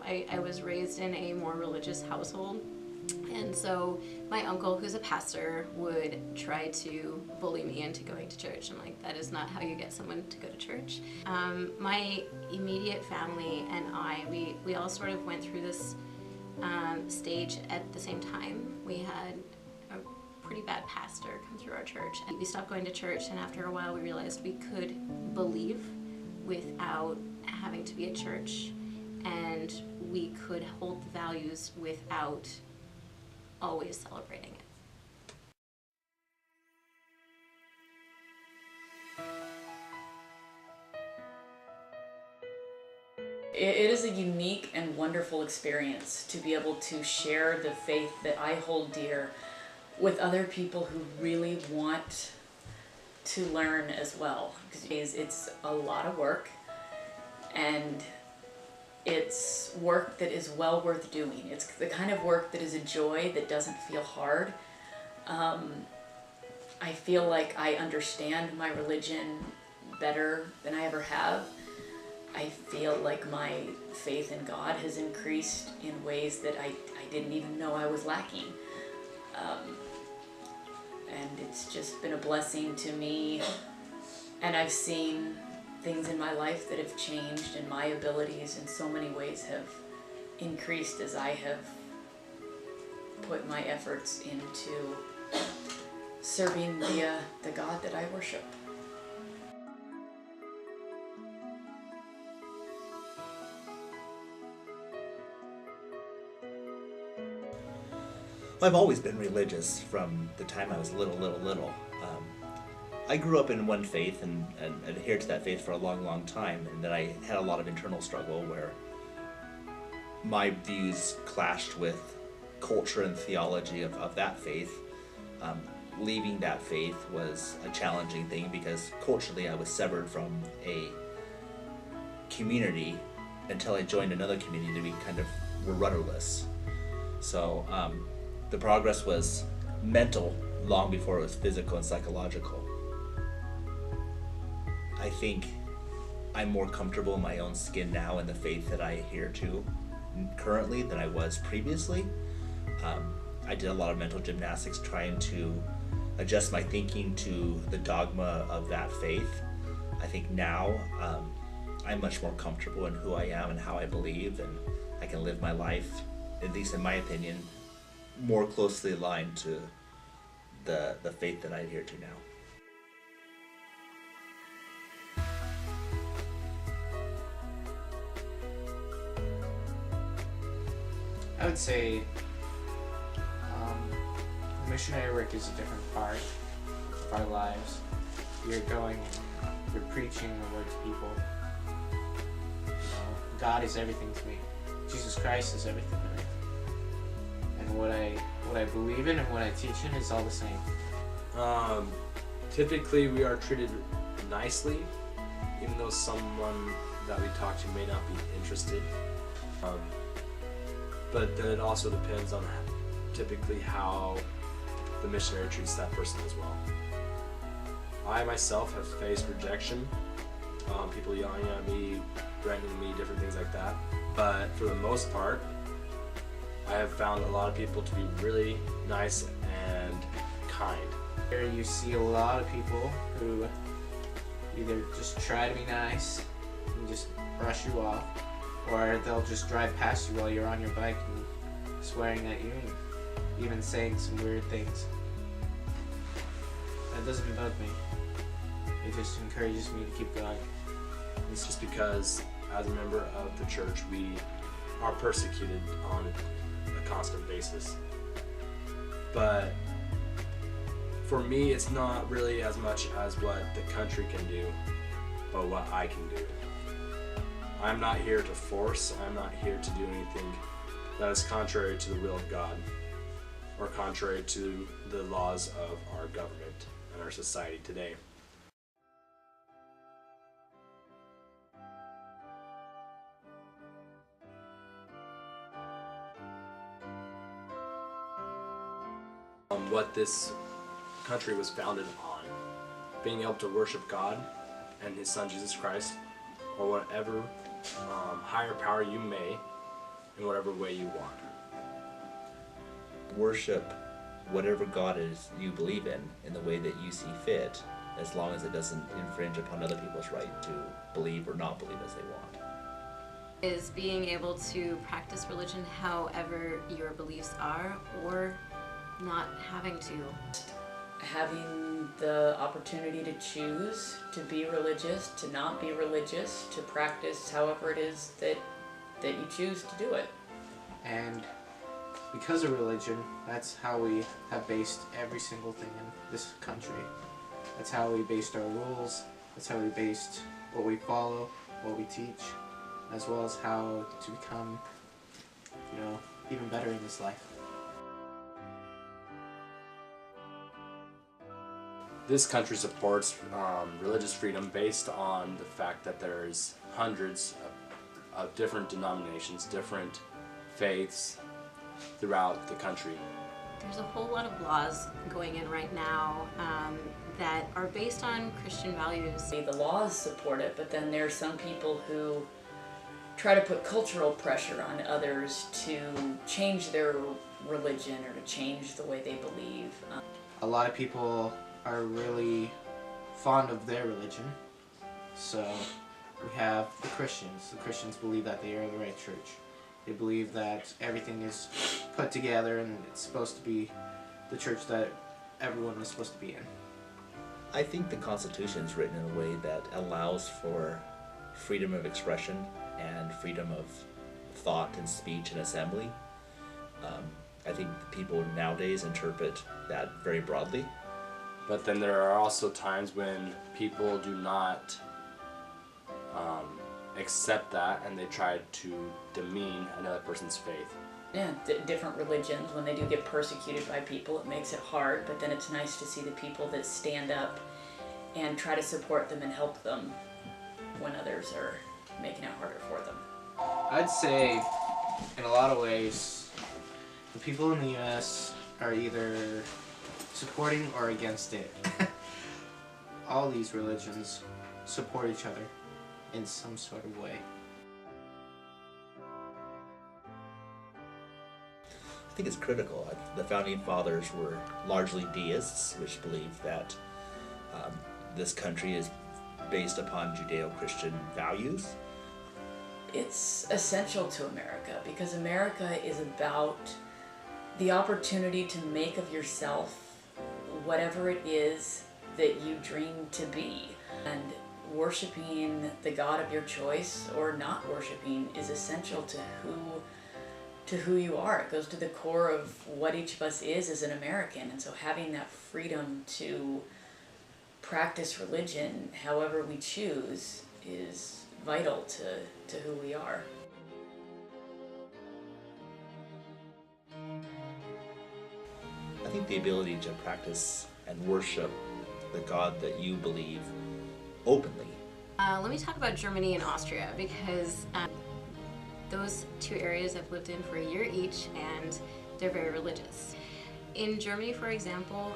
I was raised in a more religious household. And so my uncle, who's a pastor, would try to bully me into going to church. I'm like, that is not how you get someone to go to church. My immediate family and we all sort of went through this stage at the same time. We had a pretty bad pastor come through our church, and we stopped going to church, and after a while we realized we could believe without having to be at church, and we could hold the values without always celebrating it. It is a unique and wonderful experience to be able to share the faith that I hold dear with other people who really want to learn as well. It's a lot of work, and it's work that is well worth doing. It's the kind of work that is a joy that doesn't feel hard. I feel like I understand my religion better than I ever have. I feel like my faith in God has increased in ways that I didn't even know I was lacking. And it's just been a blessing to me. And I've seen things in my life that have changed, and my abilities in so many ways have increased as I have put my efforts into serving the God that I worship. I've always been religious from the time I was little. I grew up in one faith and adhered to that faith for a long time, and then I had a lot of internal struggle where my views clashed with culture and theology of that faith. Leaving that faith was a challenging thing because culturally I was severed from a community until I joined another community. We kind of were rudderless. So the progress was mental long before it was physical and psychological. I think I'm more comfortable in my own skin now in the faith that I adhere to currently than I was previously. I did a lot of mental gymnastics trying to adjust my thinking to the dogma of that faith. I think now I'm much more comfortable in who I am and how I believe, and I can live my life, at least in my opinion, more closely aligned to the faith that I adhere to now. I would say missionary work is a different part of our lives. You're going and you're preaching the word to people. You know, God is everything to me. Jesus Christ is everything to me. And what I believe in and what I teach in is all the same. Typically we are treated nicely, even though someone that we talk to may not be interested. But then it also depends on typically how the missionary treats that person as well. I myself have faced rejection, people yelling at me, threatening me, different things like that. But for the most part, I have found a lot of people to be really nice and kind. Here you see a lot of people who either just try to be nice and just brush you off, or they'll just drive past you while you're on your bike and swearing at you and even saying some weird things. That doesn't bug me. It just encourages me to keep going. It's just because as a member of the church, we are persecuted on a constant basis. But for me, it's not really as much as what the country can do, but what I can do. I'm not here to force, I'm not here to do anything that is contrary to the will of God or contrary to the laws of our government and our society today. What this country was founded on, being able to worship God and His Son Jesus Christ, or whatever higher power you may, in whatever way you want. Worship whatever God is you believe in the way that you see fit, as long as it doesn't infringe upon other people's right to believe or not believe as they want. Is being able to practice religion however your beliefs are, or not having to. Having the opportunity to choose to be religious, to not be religious, to practice however it is that you choose to do it. And because of religion, that's how we have based every single thing in this country. That's how we based our rules, that's how we based what we follow, what we teach, as well as how to become, even better in this life. This country supports religious freedom based on the fact that there's hundreds of different denominations, different faiths throughout the country. There's a whole lot of laws going in right now that are based on Christian values. The laws support it, but then there are some people who try to put cultural pressure on others to change their religion or to change the way they believe. A lot of people are really fond of their religion. So we have the Christians. The Christians believe that they are the right church. They believe that everything is put together and it's supposed to be the church that everyone is supposed to be in. I think the Constitution is written in a way that allows for freedom of expression and freedom of thought and speech and assembly. I think people nowadays interpret that very broadly. But then there are also times when people do not accept that and they try to demean another person's faith. Yeah, different religions, when they do get persecuted by people, it makes it hard, but then it's nice to see the people that stand up and try to support them and help them when others are making it harder for them. I'd say, in a lot of ways, the people in the US are either supporting or against it. All these religions support each other in some sort of way. I think it's critical. The founding fathers were largely deists, which believed that this country is based upon Judeo-Christian values. It's essential to America because America is about the opportunity to make of yourself whatever it is that you dream to be. And worshiping the God of your choice or not worshiping is essential to who you are. It goes to the core of what each of us is as an American. And so having that freedom to practice religion however we choose is vital to who we are. I think the ability to practice and worship the God that you believe openly. Let me talk about Germany and Austria because those two areas I've lived in for a year each and they're very religious. In Germany, for example,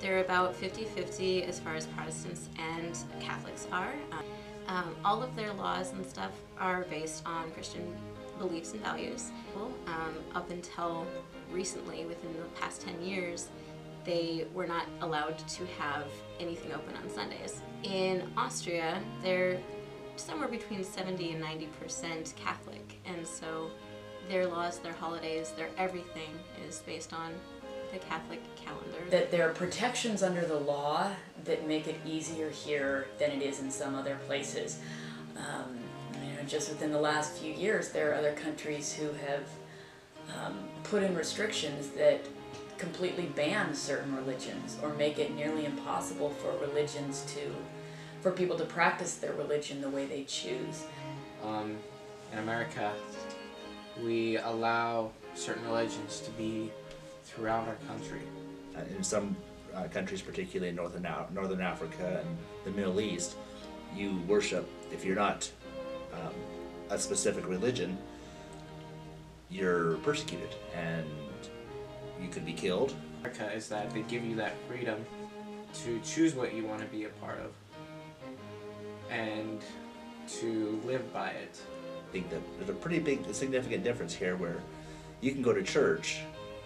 they're about 50-50 as far as Protestants and Catholics are. All of their laws and stuff are based on Christian beliefs and values. Up until recently, within the past 10 years, they were not allowed to have anything open on Sundays. In Austria, they're somewhere between 70 and 90% Catholic, and so their laws, their holidays, their everything is based on the Catholic calendar. That there are protections under the law that make it easier here than it is in some other places. Just within the last few years, there are other countries who have put in restrictions that completely ban certain religions or make it nearly impossible for people to practice their religion the way they choose. In America, we allow certain religions to be throughout our country. In some countries, particularly in Northern Africa and the Middle East, you worship, if you're not a specific religion, you're persecuted and you could be killed. America is that they give you that freedom to choose what you want to be a part of and to live by it. I think that there's a pretty big, significant difference here where you can go to church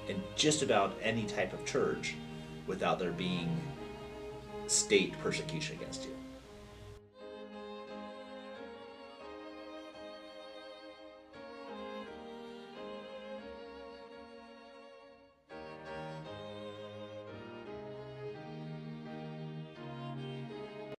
in just about any type of church without there being state persecution against you.